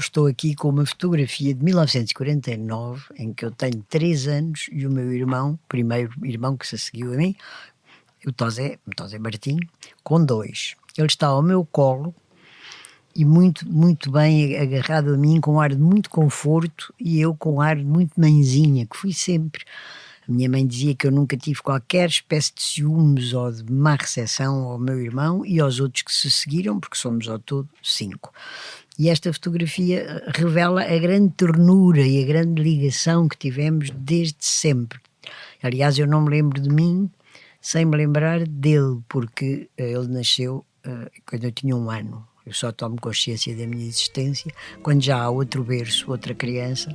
estou aqui com uma fotografia de 1949, em que eu tenho 3 anos e o meu irmão, primeiro irmão que se seguiu a mim, o Tosé Martinho, com 2. Ele está ao meu colo e muito, muito bem agarrado a mim, com um ar de muito conforto, e eu com um ar de muito mãezinha, que fui sempre. A minha mãe dizia que eu nunca tive qualquer espécie de ciúmes ou de má recepção ao meu irmão e aos outros que se seguiram, porque somos ao todo 5. E esta fotografia revela a grande ternura e a grande ligação que tivemos desde sempre. Aliás, eu não me lembro de mim sem me lembrar dele, porque ele nasceu quando eu tinha 1 ano. Eu só tomo consciência da minha existência quando já há outro berço, outra criança,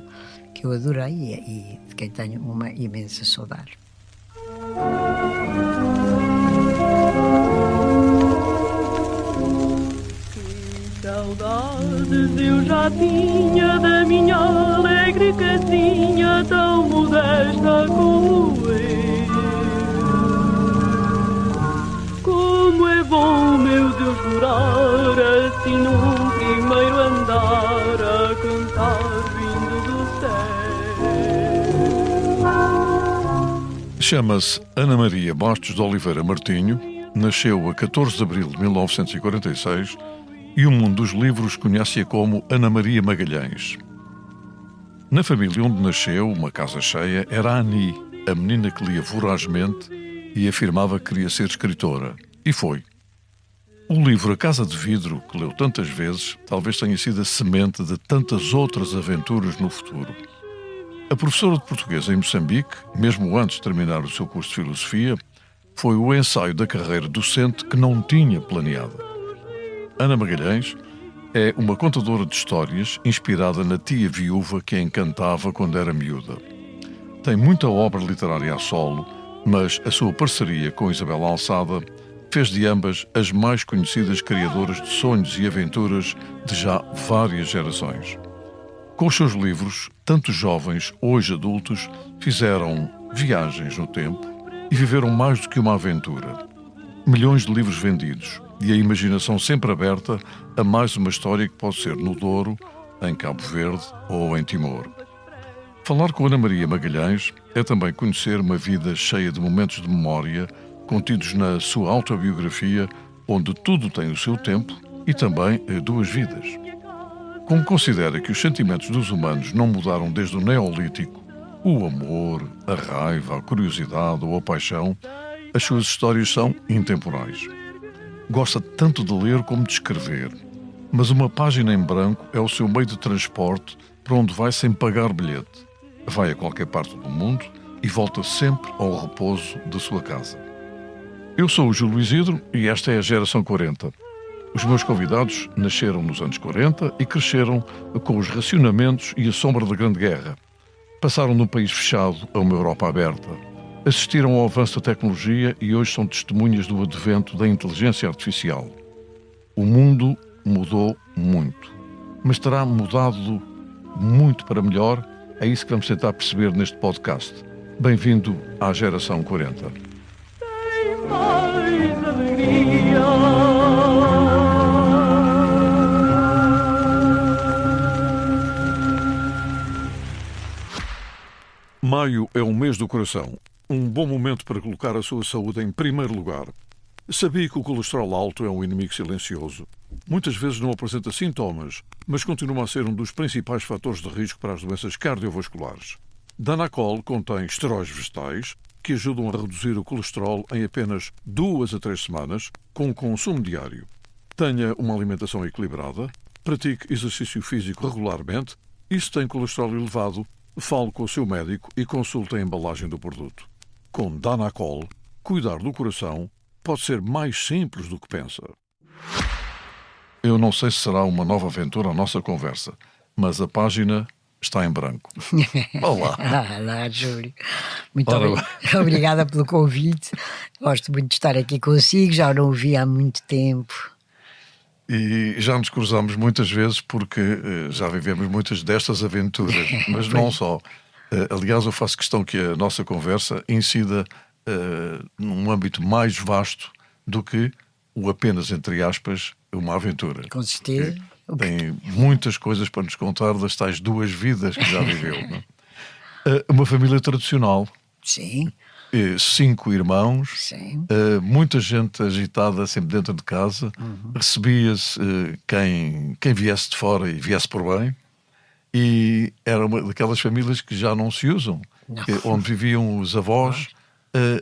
que eu adorei e de quem tenho uma imensa saudade. Que saudades eu já tinha da minha alegre casinha, tão modesta como eu. Como é bom, meu Deus, morar assim num primeiro andar, a cantar vindo do céu. Chama-se Ana Maria Bastos de Oliveira Martinho, nasceu a 14 de abril de 1946 e o mundo dos livros conhece-a como Ana Maria Magalhães. Na família onde nasceu, uma casa cheia, era a Ani, a menina que lia vorazmente e afirmava que queria ser escritora. E foi. O livro A Casa de Vidro, que leu tantas vezes, talvez tenha sido a semente de tantas outras aventuras no futuro. A professora de português em Moçambique, mesmo antes de terminar o seu curso de filosofia, foi o ensaio da carreira docente que não tinha planeada. Ana Magalhães é uma contadora de histórias inspirada na tia viúva que a encantava quando era miúda. Tem muita obra literária a solo, mas a sua parceria com Isabel Alçada fez de ambas as mais conhecidas criadoras de sonhos e aventuras de já várias gerações. Com os seus livros, tanto jovens, hoje adultos, fizeram viagens no tempo e viveram mais do que uma aventura. Milhões de livros vendidos e a imaginação sempre aberta a mais uma história que pode ser no Douro, em Cabo Verde ou em Timor. Falar com Ana Maria Magalhães é também conhecer uma vida cheia de momentos de memória contidos na sua autobiografia, onde tudo tem o seu tempo e também 2 vidas. Como considera que os sentimentos dos humanos não mudaram desde o Neolítico, o amor, a raiva, a curiosidade ou a paixão, as suas histórias são intemporais. Gosta tanto de ler como de escrever, mas uma página em branco é o seu meio de transporte para onde vai sem pagar bilhete. Vai a qualquer parte do mundo e volta sempre ao repouso da sua casa. Eu sou o Júlio Isidro e esta é a Geração 40. Os meus convidados nasceram nos anos 40 e cresceram com os racionamentos e a sombra da Grande Guerra. Passaram de um país fechado a uma Europa aberta. Assistiram ao avanço da tecnologia e hoje são testemunhas do advento da inteligência artificial. O mundo mudou muito, mas terá mudado muito para melhor? É isso que vamos tentar perceber neste podcast. Bem-vindo à Geração 40. Mais alegria. Maio é o mês do coração. Um bom momento para colocar a sua saúde em primeiro lugar. Sabia que o colesterol alto é um inimigo silencioso. Muitas vezes não apresenta sintomas, mas continua a ser um dos principais fatores de risco para as doenças cardiovasculares. Danacol contém esteróides vegetais que ajudam a reduzir o colesterol em apenas 2 a 3 semanas, com consumo diário. Tenha uma alimentação equilibrada, pratique exercício físico regularmente e, se tem colesterol elevado, fale com o seu médico e consulte a embalagem do produto. Com Danacol, cuidar do coração pode ser mais simples do que pensa. Eu não sei se será uma nova aventura a nossa conversa, mas a página está em branco. Olá. Olá, Júlio. Muito obrigada pelo convite. Gosto muito de estar aqui consigo, já não o vi há muito tempo. E já nos cruzamos muitas vezes porque já vivemos muitas destas aventuras, mas não só. Aliás, eu faço questão que a nossa conversa incida num âmbito mais vasto do que o apenas, entre aspas, uma aventura. Com certeza. Tem muitas coisas para nos contar das tais 2 vidas que já viveu. Não é? Uma família tradicional. Sim, 5 irmãos, sim. muita gente agitada sempre dentro de casa. Recebia-se quem viesse de fora e viesse por bem. E era uma daquelas famílias que já não se usam, Não. Onde viviam os avós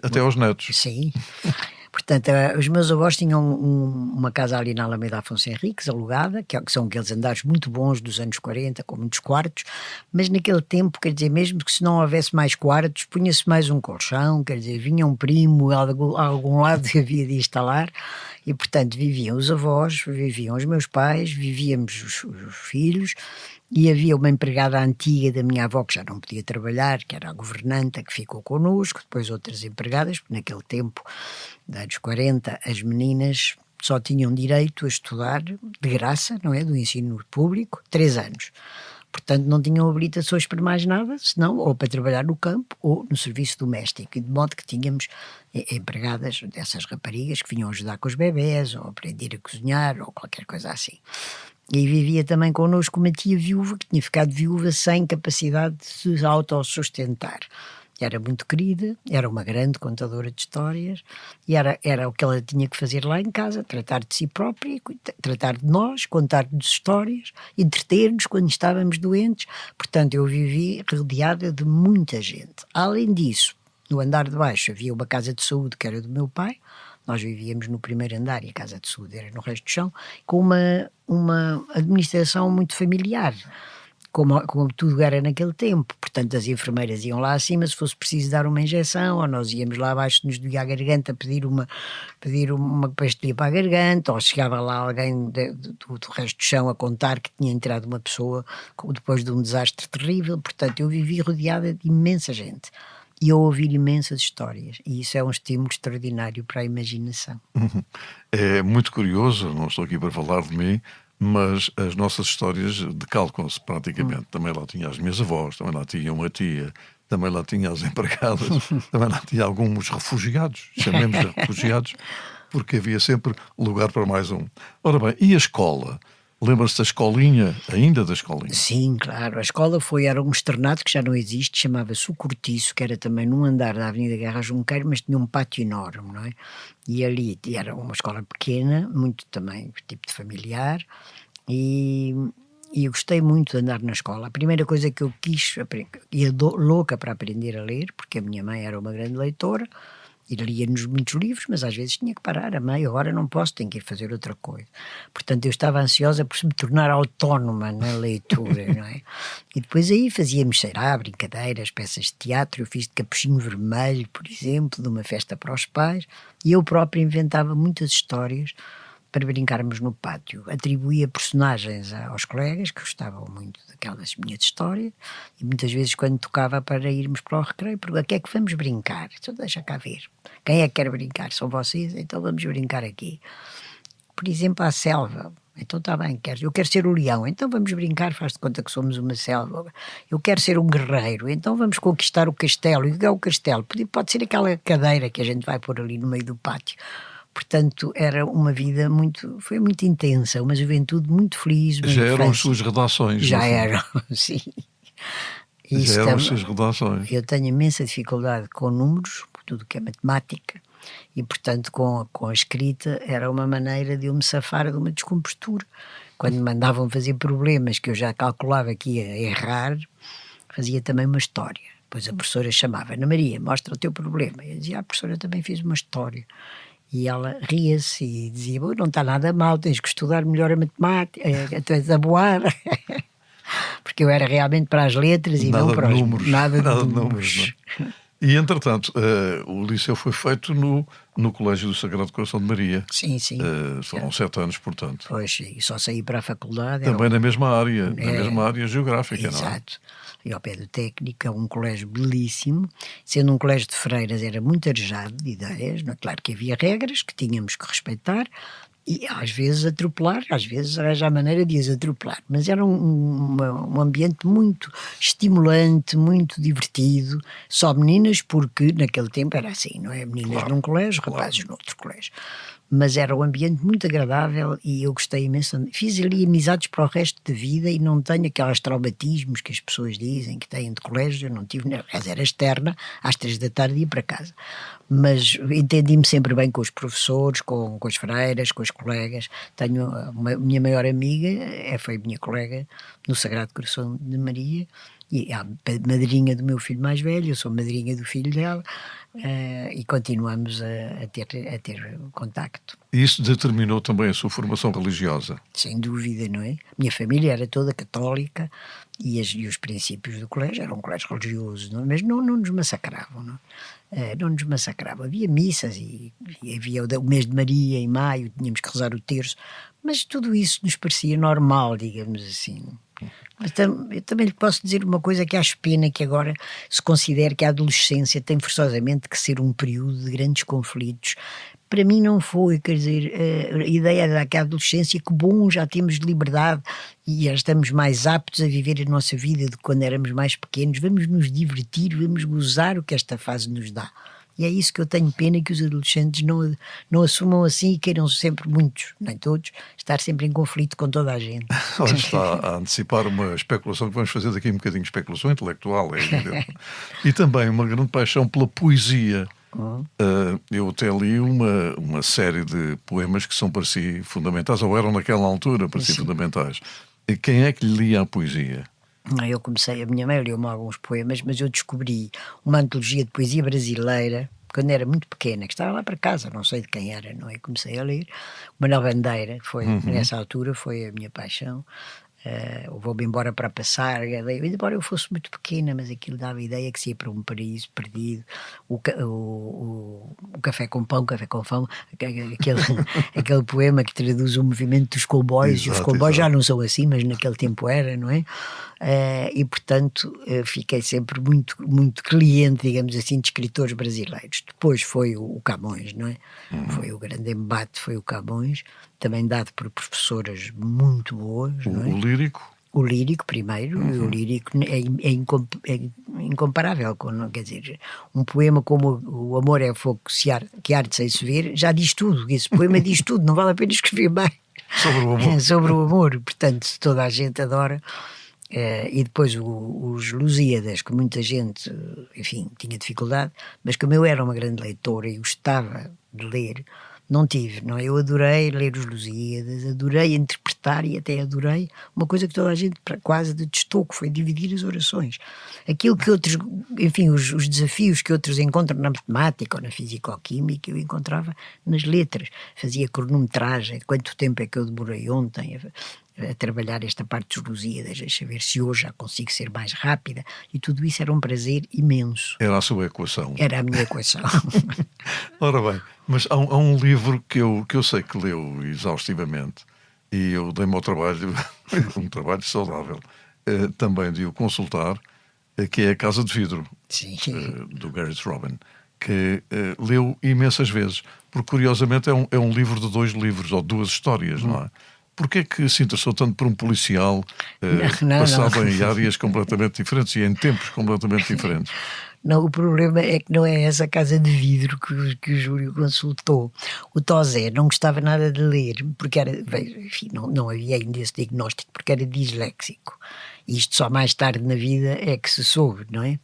até aos netos. Sim. Portanto, os meus avós tinham uma casa ali na Alameda Afonso Henriques, alugada, que são aqueles andares muito bons dos anos 40, com muitos quartos, mas naquele tempo, quer dizer, mesmo que se não houvesse mais quartos, punha-se mais um colchão, quer dizer, vinha um primo a algum lado que havia de instalar, e portanto viviam os avós, viviam os meus pais, vivíamos os filhos, e havia uma empregada antiga da minha avó que já não podia trabalhar, que era a governanta, que ficou connosco, depois outras empregadas, porque naquele tempo, dos anos 40, as meninas só tinham direito a estudar de graça, não é, do ensino público, 3 anos. Portanto, não tinham habilitações para mais nada, senão ou para trabalhar no campo ou no serviço doméstico, e de modo que tínhamos empregadas dessas raparigas que vinham ajudar com os bebés, ou aprender a cozinhar, ou qualquer coisa assim. E vivia também connosco uma tia viúva, que tinha ficado viúva sem capacidade de se autossustentar. Era muito querida, era uma grande contadora de histórias, e era o que ela tinha que fazer lá em casa, tratar de si própria, tratar de nós, contar-nos histórias, entreter-nos quando estávamos doentes. Portanto, eu vivi rodeada de muita gente. Além disso, no andar de baixo havia uma casa de saúde que era do meu pai. Nós vivíamos no primeiro andar e a casa de saúde era no resto do chão, com uma administração muito familiar, como tudo era naquele tempo. Portanto, as enfermeiras iam lá acima se fosse preciso dar uma injeção, ou nós íamos lá abaixo, nos doía a garganta, pedir uma pastilha para a garganta, ou chegava lá alguém do resto do chão a contar que tinha entrado uma pessoa depois de um desastre terrível. Portanto, eu vivi rodeada de imensa gente. E a ouvir imensas histórias, e isso é um estímulo extraordinário para a imaginação. É muito curioso, não estou aqui para falar de mim, mas as nossas histórias decalcam-se praticamente. Também lá tinha as minhas avós, também lá tinha uma tia, também lá tinha as empregadas, também lá tinha alguns refugiados, chamemos de refugiados, porque havia sempre lugar para mais um. Ora bem, e a escola? Lembra-se da escolinha, ainda da escolinha? Sim, claro. A escola era um externato que já não existe, chamava-se o Cortiço, que era também num andar da Avenida Guerra Junqueiro, mas tinha um pátio enorme, não é? E ali era uma escola pequena, muito também tipo de familiar, e eu gostei muito de andar na escola. A primeira coisa que eu quis, ia louca para aprender a ler, porque a minha mãe era uma grande leitora, e lia-nos muitos livros, mas às vezes tinha que parar, a meia hora não posso, tenho que ir fazer outra coisa. Portanto, eu estava ansiosa por me tornar autónoma na leitura, não é? E depois aí fazíamos, sei lá, brincadeiras, peças de teatro. Eu fiz de Capuchinho Vermelho, por exemplo, de uma festa para os pais, e eu própria inventava muitas histórias para brincarmos no pátio. Atribuía personagens aos colegas que gostavam muito daquelas minhas histórias, e muitas vezes quando tocava para irmos para o recreio, perguntava: a que é que vamos brincar? Então deixa cá ver. Quem é que quer brincar? São vocês? Então vamos brincar aqui. Por exemplo, à selva. Então está bem, eu quero ser o leão, então vamos brincar, faz de conta que somos uma selva. Eu quero ser um guerreiro, então vamos conquistar o castelo. E o que é o castelo? Pode ser aquela cadeira que a gente vai pôr ali no meio do pátio. Portanto, era uma vida foi muito intensa, uma juventude muito feliz. Já eram as suas redações? Já eram, sim. Já eram as suas redações. Eu tenho imensa dificuldade com números, tudo que é matemática, e portanto com a escrita era uma maneira de eu me safar de uma descompostura. Quando me mandavam fazer problemas que eu já calculava que ia errar, fazia também uma história. Depois a professora chamava: Ana Maria, mostra o teu problema. E eu dizia: a professora, também fiz uma história. E ela ria-se e dizia: não está nada mal, tens que estudar melhor a matemática, tu és a boar. Porque eu era realmente para as letras e não para os números. Nada de números. Não. E entretanto, o liceu foi feito no Colégio do Sagrado Coração de Maria. Sim, sim. Foram 7 anos, portanto. Pois, e só saí para a faculdade. Também na mesma área, na mesma área geográfica, exato. Não é? Exato. E ao pé do técnico, é um colégio belíssimo. Sendo um colégio de freiras, era muito arejado de ideias. Não é? Claro que havia regras que tínhamos que respeitar e às vezes atropelar, às vezes arranjar a maneira de as atropelar. Mas era um ambiente muito estimulante, muito divertido. Só meninas, porque naquele tempo era assim, não é? Meninas num colégio, rapazes noutro colégio. mas era um ambiente muito agradável e eu gostei imenso. Fiz ali amizades para o resto da vida e não tenho aqueles traumatismos que as pessoas dizem que têm de colégio. Eu não tive, aliás, era externa, às 3 da tarde ia para casa. Mas entendi-me sempre bem com os professores, com as freiras, com os colegas. Tenho a minha maior amiga, foi minha colega no Sagrado Coração de Maria, e a madrinha do meu filho mais velho, eu sou madrinha do filho dela, e continuamos a ter contacto. E isso determinou também a sua formação religiosa? Sem dúvida, não é? Minha família era toda católica e os princípios do colégio eram um colégio religioso, não é? Mas não nos massacravam, não é? Não nos massacravam. Havia missas e havia o mês de Maria em maio, tínhamos que rezar o terço, mas tudo isso nos parecia normal, digamos assim. Mas eu também lhe posso dizer uma coisa que acho pena que agora se considere que a adolescência tem forçosamente que ser um período de grandes conflitos. Para mim não foi, quer dizer, a ideia da que a adolescência, que bom, já temos liberdade e já estamos mais aptos a viver a nossa vida do que quando éramos mais pequenos, vamos nos divertir, vamos gozar o que esta fase nos dá. E é isso que eu tenho pena, que os adolescentes não assumam assim e queiram sempre, muitos, nem todos, estar sempre em conflito com toda a gente. Olha, está a antecipar uma especulação que vamos fazer daqui um bocadinho, especulação intelectual, é evidente. E também uma grande paixão pela poesia. Eu até li uma série de poemas que são para si fundamentais, ou eram naquela altura para si fundamentais. E quem é que lhe lia a poesia? Eu comecei, a minha mãe leu-me alguns poemas, mas eu descobri uma antologia de poesia brasileira quando era muito pequena, que estava lá para casa, não sei de quem era, não é? Comecei a ler. Manuel Bandeira, nessa altura, foi a minha paixão. Eu vou-me embora para passar, embora eu fosse muito pequena, mas aquilo dava a ideia que se ia para um paraíso perdido, o café com pão, aquele poema que traduz o movimento dos comboios. Exato, e os comboios já não são assim, mas naquele tempo era, não é? E portanto fiquei sempre muito, muito cliente, digamos assim, de escritores brasileiros. Depois foi o Camões, não é? Foi o grande embate, foi o Camões, também dado por professoras muito boas. O lírico? O lírico primeiro, o lírico é incomparável, quer dizer, um poema como o amor é fogo que arde sem se ver, já diz tudo, esse poema diz tudo, não vale a pena escrever mais sobre o amor. Sobre o amor, portanto toda a gente adora. E depois os Lusíadas, que muita gente, enfim, tinha dificuldade, mas como eu era uma grande leitora e gostava de ler, não tive, não? Eu adorei ler os Lusíadas, adorei interpretar e até adorei uma coisa que toda a gente quase detestou, que foi dividir as orações. Aquilo que outros, enfim, os desafios que outros encontram na matemática ou na físico-química, eu encontrava nas letras. Fazia cronometragem, quanto tempo é que eu demorei ontem a trabalhar esta parte dos Lusíadas, deixa ver se hoje já consigo ser mais rápida, e tudo isso era um prazer imenso. Era a sua equação. Era a minha equação. Ora bem, mas há um livro que eu sei que leu exaustivamente, e eu dei-me ao trabalho, um trabalho saudável, também de o consultar, que é A Casa de Vidro, do Gareth Robin, que leu imensas vezes, porque curiosamente é um livro de 2 livros, ou 2 histórias, não é? Porquê é que se interessou tanto por um policial passado em áreas completamente diferentes e em tempos completamente diferentes? Não, o problema é que não é essa Casa de Vidro que o Júlio consultou. O Tosé não gostava nada de ler, porque era, enfim, não havia ainda esse diagnóstico, porque era disléxico. E isto só mais tarde na vida é que se soube, não é?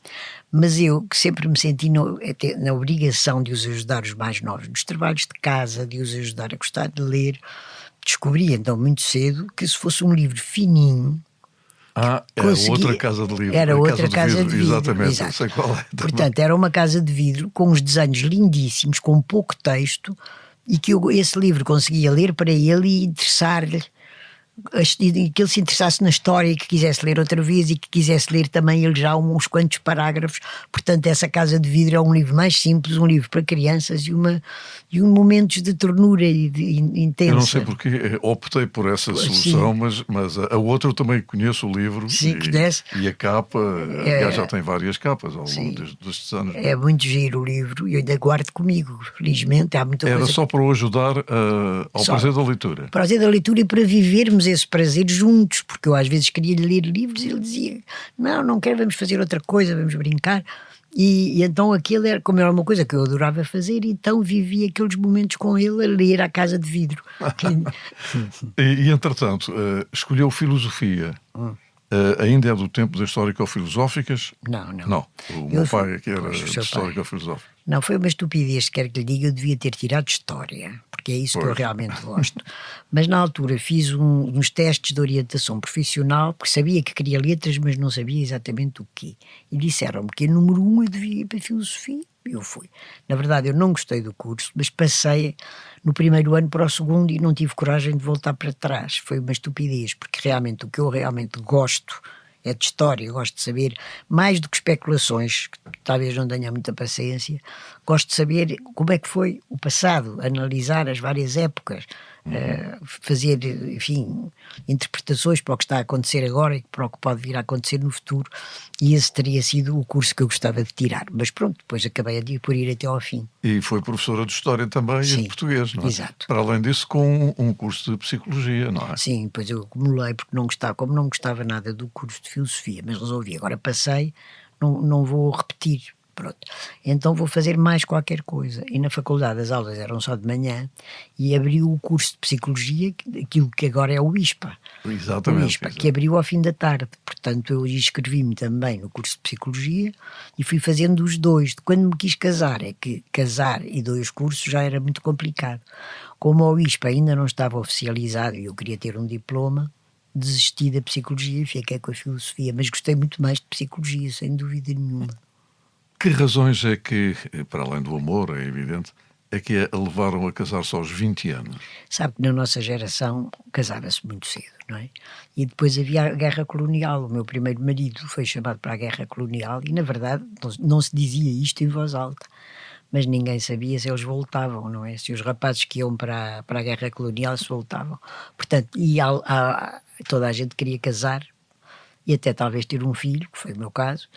Mas eu, que sempre me senti na obrigação de os ajudar, os mais novos, nos trabalhos de casa, de os ajudar a gostar de ler, descobri então muito cedo que se fosse um livro fininho, outra casa de livro. Era outra casa de vidro. Exatamente, exato. Sei qual é. Portanto, era uma casa de vidro com uns desenhos lindíssimos, com pouco texto, e que esse livro conseguia ler para ele e interessar-lhe, que ele se interessasse na história e que quisesse ler outra vez e que quisesse ler também ele já uns quantos parágrafos. Portanto, essa Casa de Vidro é um livro mais simples, um livro para crianças e momentos de ternura e de intensa. Eu não sei porque optei por essa solução, mas a outra eu também conheço o livro. Sim, e a capa, aliás, já tem várias capas ao longo destes anos. É muito giro o livro e eu ainda guardo comigo, felizmente. Há muita Era coisa só para o ajudar ao prazer da leitura. Prazer da leitura e para vivermos esse prazer juntos, porque eu às vezes queria ler livros e ele dizia, não quero, vamos fazer outra coisa, vamos brincar. E então aquilo era, como era uma coisa que eu adorava fazer, então vivi aqueles momentos com ele a ler A Casa de Vidro. E entretanto, escolheu filosofia. Ainda é do tempo das histórico-filosóficas? Não. Não, o meu pai é que era histórico-filosófico. Não, foi uma estupidez, quer que lhe diga, eu devia ter tirado História, porque é isso que eu realmente gosto. Mas na altura fiz uns testes de orientação profissional, porque sabia que queria letras, mas não sabia exatamente o quê. E disseram-me que a número 1 eu devia ir para a filosofia. Eu fui. Na verdade, eu não gostei do curso, mas passei no primeiro ano para o segundo e não tive coragem de voltar para trás. Foi uma estupidez, porque realmente o que eu realmente gosto é de história, gosto de saber, mais do que especulações, que talvez não tenha muita paciência, gosto de saber como é que foi o passado, analisar as várias épocas, fazer, enfim, interpretações para o que está a acontecer agora e para o que pode vir a acontecer no futuro, e esse teria sido o curso que eu gostava de tirar. Mas pronto, depois acabei por ir até ao fim. E foi professora de História também. Sim, e de Português, não é? Exato. Para além disso, com um curso de Psicologia, não é? Sim, depois eu acumulei, porque como não gostava nada do curso de Filosofia, mas resolvi, agora passei, não vou repetir. Pronto. Então vou fazer mais qualquer coisa. E na faculdade as aulas eram só de manhã e abriu o curso de Psicologia, aquilo que agora é o ISPA. Exatamente. O ISPA, que abriu ao fim da tarde. Portanto, eu inscrevi-me também no curso de Psicologia e fui fazendo os dois. Quando me quis casar, é que casar e 2 cursos já era muito complicado. Como o ISPA ainda não estava oficializado e eu queria ter um diploma, desisti da Psicologia e fiquei com a Filosofia. Mas gostei muito mais de Psicologia, sem dúvida nenhuma. Que razões é que, para além do amor, é evidente, é que a levaram a casar-se aos 20 anos? Sabe que na nossa geração casava-se muito cedo, não é? E depois havia a guerra colonial. O meu primeiro marido foi chamado para a guerra colonial e, na verdade, não se dizia isto em voz alta. Mas ninguém sabia se eles voltavam, não é? Se os rapazes que iam para a guerra colonial se voltavam. Portanto, toda a gente queria casar e até talvez ter um filho, que foi o meu caso.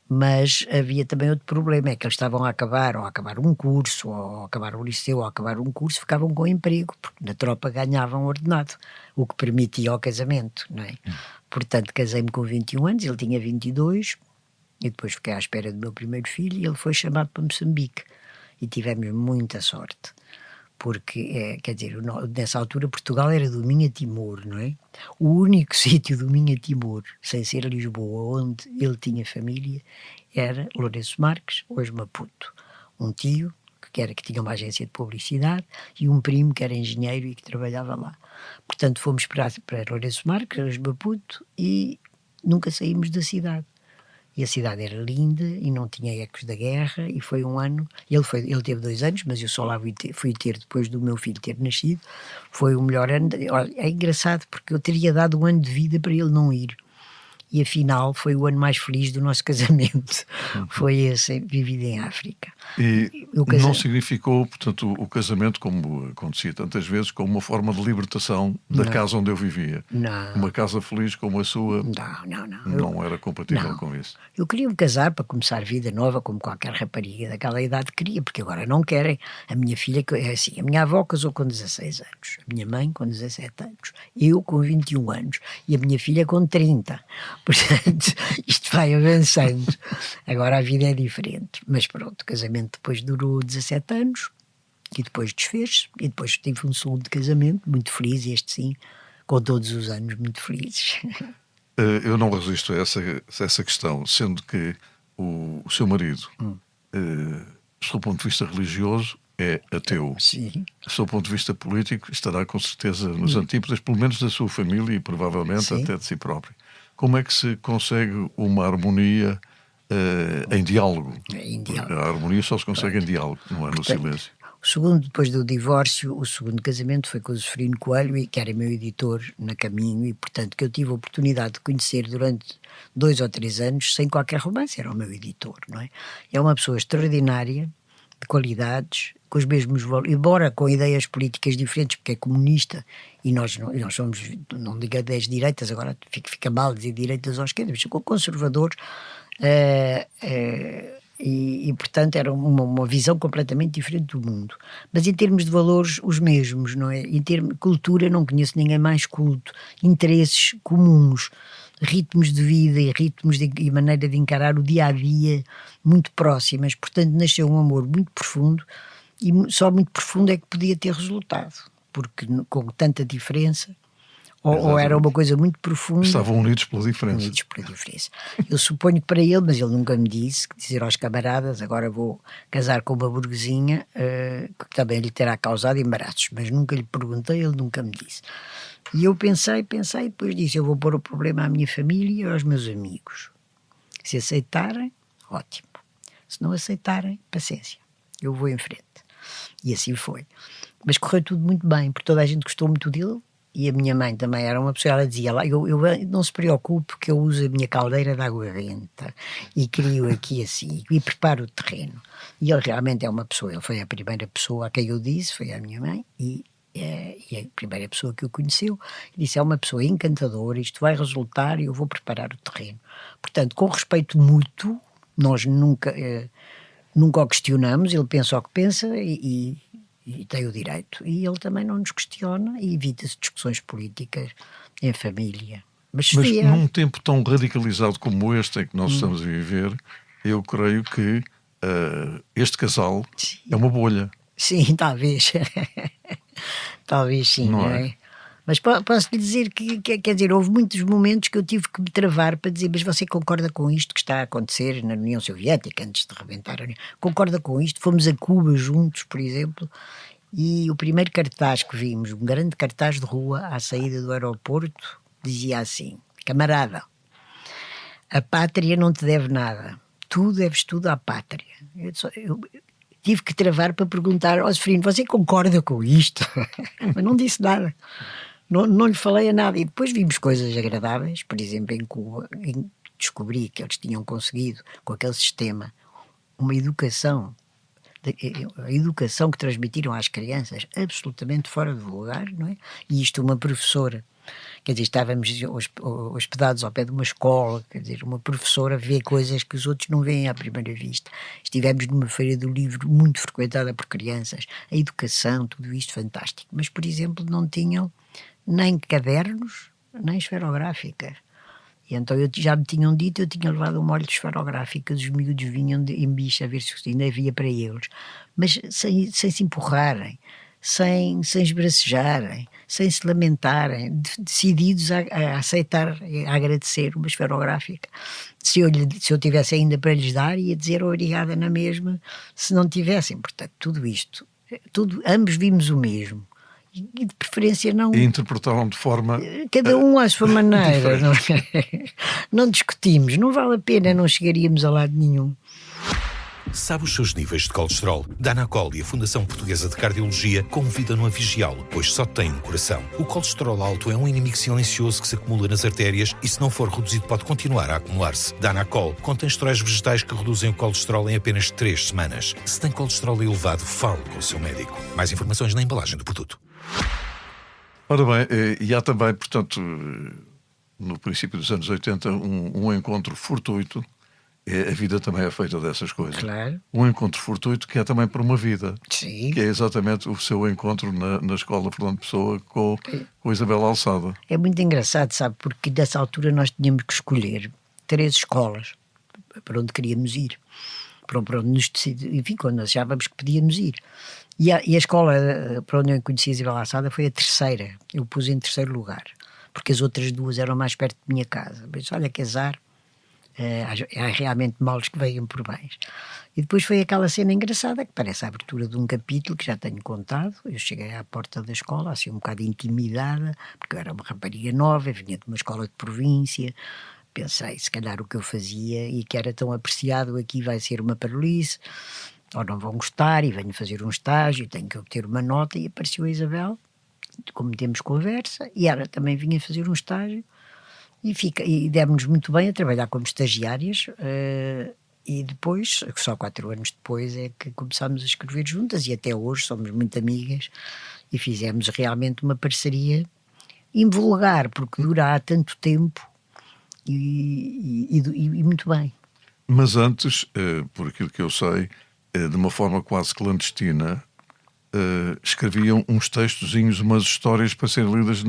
Mas havia também outro problema, é que eles estavam a acabar um curso, ou a acabar o liceu, ou a acabar um curso, ficavam com emprego, porque na tropa ganhavam ordenado, o que permitia o casamento, não é? Portanto, casei-me com 21 anos, ele tinha 22, e depois fiquei à espera do meu primeiro filho, e ele foi chamado para Moçambique, e tivemos muita sorte. Porque, quer dizer, nessa altura Portugal era do Minho a Timor, não é? O único sítio do Minho a Timor, sem ser Lisboa, onde ele tinha família, era Lourenço Marques, hoje Maputo. Um tio, que tinha uma agência de publicidade, e um primo que era engenheiro e que trabalhava lá. Portanto, fomos para Lourenço Marques, hoje Maputo, e nunca saímos da cidade. E a cidade era linda e não tinha ecos da guerra, e foi um ano, ele teve 2 anos, mas eu só lá fui ter depois do meu filho ter nascido. Foi o melhor ano. Olha, é engraçado porque eu teria dado um ano de vida para ele não ir, e afinal foi o ano mais feliz do nosso casamento. Foi esse, vivido em África. E não significou, portanto, o casamento, como acontecia tantas vezes, como uma forma de libertação da casa onde eu vivia? Não. Uma casa feliz como a sua? Não. Não era compatível com isso? Eu queria me casar para começar vida nova, como qualquer rapariga daquela idade queria, porque agora não querem. A minha filha, é assim, a minha avó casou com 16 anos, a minha mãe com 17 anos, eu com 21 anos e a minha filha com 30. Portanto, isto vai avançando. Agora a vida é diferente. Mas pronto, o casamento depois durou 17 anos e depois desfez-se. E depois tive um segundo casamento muito feliz, este sim, com todos os anos muito felizes. Eu não resisto a essa questão, sendo que o seu marido, do seu ponto de vista religioso, é ateu. Sim. Do seu ponto de vista político, estará com certeza nos antípodas, pelo menos da sua família e provavelmente Sim. até de si próprio. Como é que se consegue uma harmonia em diálogo? A harmonia só se consegue em diálogo, não é no silêncio. Depois do divórcio, o segundo casamento foi com o Zeferino Coelho, que era meu editor na Caminho, e portanto que eu tive a oportunidade de conhecer durante 2 ou 3 anos, sem qualquer romance, era o meu editor, não é? É uma pessoa extraordinária, de qualidades, com os mesmos valores, embora com ideias políticas diferentes, porque é comunista, e nós somos, não digo 10 direitas, agora fica mal dizer direitas ou esquerdas, mas conservadores, e portanto era uma visão completamente diferente do mundo, mas em termos de valores os mesmos, não é? Em termos de cultura não conheço ninguém mais culto, interesses comuns, ritmos de vida e ritmos e maneira de encarar o dia-a-dia muito próximas. Portanto, nasceu um amor muito profundo e só muito profundo é que podia ter resultado, porque com tanta diferença, ou era uma coisa muito profunda. Estavam unidos pela diferença. Unidos pela diferença. Eu suponho que para ele, mas ele nunca me disse, que dizer aos camaradas, agora vou casar com uma burguesinha, que também lhe terá causado embaraços, mas nunca lhe perguntei, ele nunca me disse. E eu pensei, e depois disse, eu vou pôr o problema à minha família e aos meus amigos. Se aceitarem, ótimo. Se não aceitarem, paciência. Eu vou em frente. E assim foi. Mas correu tudo muito bem, porque toda a gente gostou muito dele. E a minha mãe também era uma pessoa, ela dizia lá, eu não se preocupe que eu uso a minha caldeira de água benta e crio aqui assim, e preparo o terreno. E ele realmente é uma pessoa, ele foi a primeira pessoa a quem eu disse, foi a minha mãe, e a primeira pessoa que o conheceu, e disse, é uma pessoa encantadora, isto vai resultar e eu vou preparar o terreno. Portanto, com respeito mútuo, nós nunca o questionamos, ele pensa o que pensa e tem o direito. E ele também não nos questiona e evita-se discussões políticas em família. Mas num tempo tão radicalizado como este em que nós estamos a viver, eu creio que este casal é uma bolha. Sim, talvez. Talvez sim, não é? Mas posso-lhe dizer que, quer dizer, houve muitos momentos que eu tive que me travar para dizer, mas você concorda com isto que está a acontecer na União Soviética, antes de rebentar a União? Concorda com isto? Fomos a Cuba juntos, por exemplo, e o primeiro cartaz que vimos, um grande cartaz de rua à saída do aeroporto, dizia assim, camarada, a pátria não te deve nada, tu deves tudo à pátria. Eu tive que travar para perguntar ao Seferino, você concorda com isto? Mas não disse nada. Não lhe falei a nada. E depois vimos coisas agradáveis, por exemplo, em Cuba, descobri que eles tinham conseguido, com aquele sistema, uma educação, a educação que transmitiram às crianças absolutamente fora do lugar, não é? E isto uma professora, quer dizer, estávamos hospedados ao pé de uma escola, quer dizer, uma professora vê coisas que os outros não veem à primeira vista. Estivemos numa feira do livro muito frequentada por crianças, a educação, tudo isto fantástico. Mas, por exemplo, não tinham nem cadernos, nem esferográficas. E então já me tinham dito, eu tinha levado uma olho de esferográficas, os miúdos vinham em bicho a ver se ainda havia para eles. Mas sem se empurrarem, sem esbracejarem, sem se lamentarem, decididos a aceitar, a agradecer uma esferográfica. Se eu tivesse ainda para lhes dar, ia dizer obrigada na mesma, se não tivessem. Portanto, tudo isto, ambos vimos o mesmo. E de preferência não... E interpretaram de forma... Cada um à sua maneira. Não discutimos, não vale a pena, não chegaríamos a lado nenhum. Sabe os seus níveis de colesterol? Danacol e a Fundação Portuguesa de Cardiologia convidam-no a vigiá-lo, pois só tem um coração. O colesterol alto é um inimigo silencioso que se acumula nas artérias e, se não for reduzido, pode continuar a acumular-se. Danacol contém esteróis vegetais que reduzem o colesterol em apenas 3 semanas. Se tem colesterol elevado, fale com o seu médico. Mais informações na embalagem do produto. Ora bem, e há também, portanto, no princípio dos anos 80, um encontro fortuito. A vida também é feita dessas coisas. Claro. Um encontro fortuito que é também por uma vida. Sim. Que é exatamente o seu encontro na Escola Fernando Pessoa com Isabel Alçada. É muito engraçado, sabe, porque dessa altura nós tínhamos que escolher 3 escolas para onde queríamos ir. Para onde nos decidimos, enfim, quando achávamos que podíamos ir. E a escola para onde eu conheci a Isabel Alçada foi a 3ª. Eu pus em 3º lugar, porque as outras 2 eram mais perto da minha casa. Mas olha que azar. Há realmente males que vêm por bens. E depois foi aquela cena engraçada que parece a abertura de um capítulo que já tenho contado. Eu cheguei à porta da escola assim um bocado intimidada, porque eu era uma rapariga nova, vinha de uma escola de província. Pensei, se calhar o que eu fazia e que era tão apreciado aqui vai ser uma parolice, ou não vão gostar e venho fazer um estágio, tenho que obter uma nota. E apareceu a Isabel, como temos conversa, e ela também vinha fazer um estágio. E demos-nos muito bem a trabalhar como estagiárias, e depois, só 4 anos depois, é que começámos a escrever juntas, e até hoje somos muito amigas, e fizemos realmente uma parceria invulgar, porque dura há tanto tempo, e muito bem. Mas antes, por aquilo que eu sei, de uma forma quase clandestina, escreviam uns textozinhos, umas histórias para serem lidas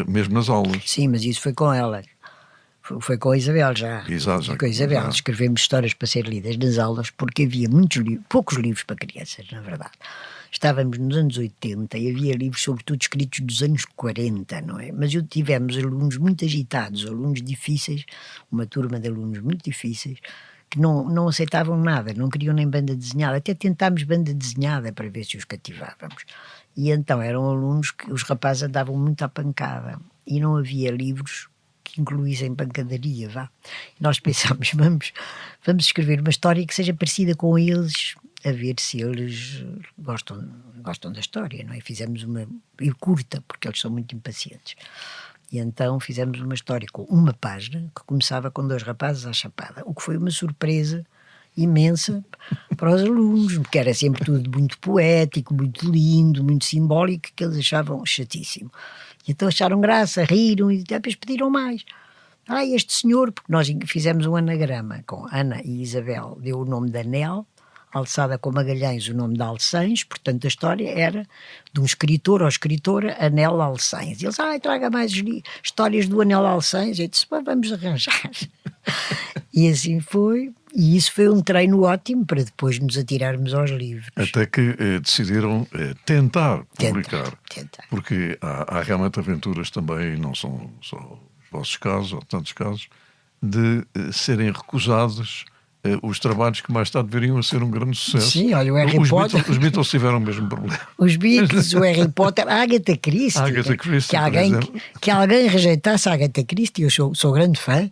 mesmo nas aulas. Sim, mas isso foi com ela. Foi com a Isabel já. Exato, já com a Isabel. já. Escrevemos histórias para ser lidas nas aulas, porque havia poucos livros para crianças, na verdade. Estávamos nos anos 80 e havia livros, sobretudo, escritos dos anos 40, não é? Mas tivemos alunos muito agitados, alunos difíceis, uma turma de alunos muito difíceis, que não aceitavam nada, não queriam nem banda desenhada. Até tentámos banda desenhada para ver se os cativávamos. E então eram alunos que os rapazes andavam muito à pancada e não havia livros que incluíssem pancadaria, vá. E nós pensámos, vamos escrever uma história que seja parecida com eles, a ver se eles gostam da história, não é? Fizemos uma curta, porque eles são muito impacientes. E então fizemos uma história com uma página que começava com 2 rapazes à chapada, o que foi uma surpresa imensa para os alunos, porque era sempre tudo muito poético, muito lindo, muito simbólico, que eles achavam chatíssimo. E então acharam graça, riram e depois pediram mais. Este senhor, porque nós fizemos um anagrama com Ana e Isabel, deu o nome de Anel, Alçada com Magalhães o nome de Alcães, portanto a história era de um escritor ou escritora, Anel Alcães. E eles, traga mais histórias do Anel Alcães. Eu disse, vamos arranjar. E assim foi, e isso foi um treino ótimo para depois nos atirarmos aos livros. Até que decidiram tentar publicar. Tentar. Porque há realmente aventuras também, não são só os vossos casos, ou tantos casos, de serem recusados os trabalhos que mais tarde viriam a ser um grande sucesso. Sim, olha, o Harry Potter. Os Beatles tiveram o mesmo problema. Os Beatles, o Harry Potter, a Agatha Christie. Que alguém rejeitasse a Agatha Christie, eu sou grande fã.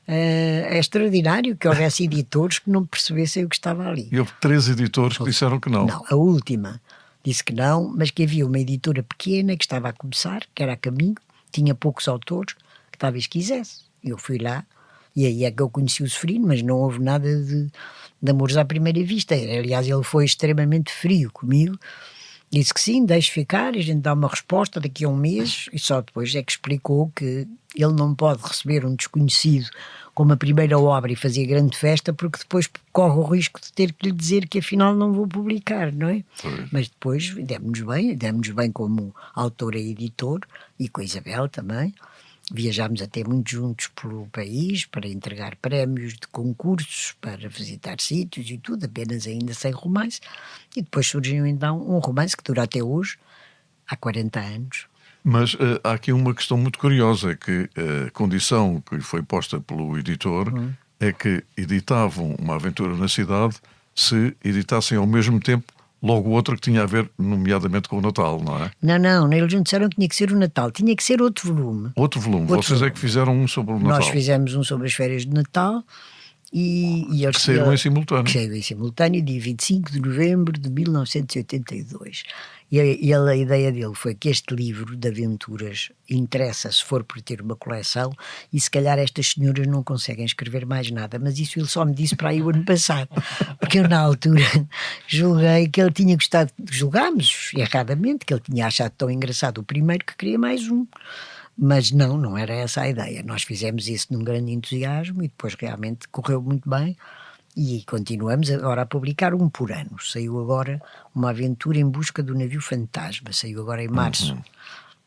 É extraordinário que houvesse editores que não percebessem o que estava ali. E houve 3 editores que disseram que não. Não, a última disse que não, mas que havia uma editora pequena que estava a começar, que era a Caminho, tinha poucos autores, que talvez quisesse. Eu fui lá, e aí é que eu conheci o Seferino, mas não houve nada de amores à primeira vista. Aliás, ele foi extremamente frio comigo. Disse que sim, deixe ficar, a gente dá uma resposta daqui a um mês, e só depois é que explicou que ele não pode receber um desconhecido como a primeira obra e fazer grande festa, porque depois corre o risco de ter que lhe dizer que afinal não vou publicar, não é? Sim. Mas depois demos bem como autor e editor, e com a Isabel também. Viajámos até muito juntos pelo país para entregar prémios de concursos, para visitar sítios e tudo, apenas ainda sem romance. E depois surgiu então um romance que dura até hoje, há 40 anos. Mas há aqui uma questão muito curiosa, que a condição que foi posta pelo editor é que editavam uma aventura na cidade se editassem ao mesmo tempo logo outra que tinha a ver, nomeadamente, com o Natal, não é? Não, eles não disseram que tinha que ser o Natal, tinha que ser outro volume. Outro volume. Vocês é que fizeram um sobre o Natal. Nós fizemos um sobre as férias de Natal e eles saíram em simultâneo. Que saíram em simultâneo, dia 25 de novembro de 1982. E a ideia dele foi que este livro de aventuras interessa se for por ter uma coleção, e se calhar estas senhoras não conseguem escrever mais nada, mas isso ele só me disse para aí o ano passado, porque eu na altura julguei que ele tinha gostado, julgámos erradamente, que ele tinha achado tão engraçado o primeiro que queria mais um. Mas não era essa a ideia. Nós fizemos isso num grande entusiasmo e depois realmente correu muito bem. E continuamos agora a publicar um por ano. Saiu agora uma aventura em busca do navio fantasma. Saiu agora em março.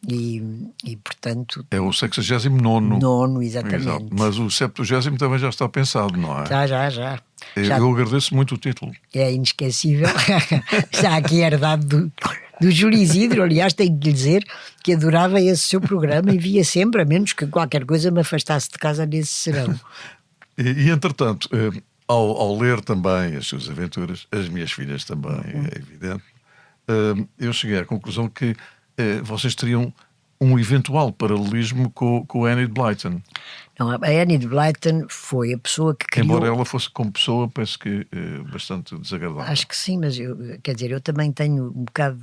E portanto... É o 69º. Nono, exatamente. Exato. Mas o 70º também já está pensado, não é? Já. Eu agradeço muito o título. É inesquecível. Já aqui herdado do Júlio Isidro. Aliás, tenho que lhe dizer que adorava esse seu programa e via sempre, a menos que qualquer coisa me afastasse de casa nesse serão. E entretanto... Ao ler também as suas aventuras, as minhas filhas também, é evidente, eu cheguei à conclusão que vocês teriam um eventual paralelismo com a Enid Blyton. Não, a Enid Blyton foi a pessoa que criou... Embora ela fosse, como pessoa, penso que bastante desagradável. Acho que sim, mas eu também tenho um bocado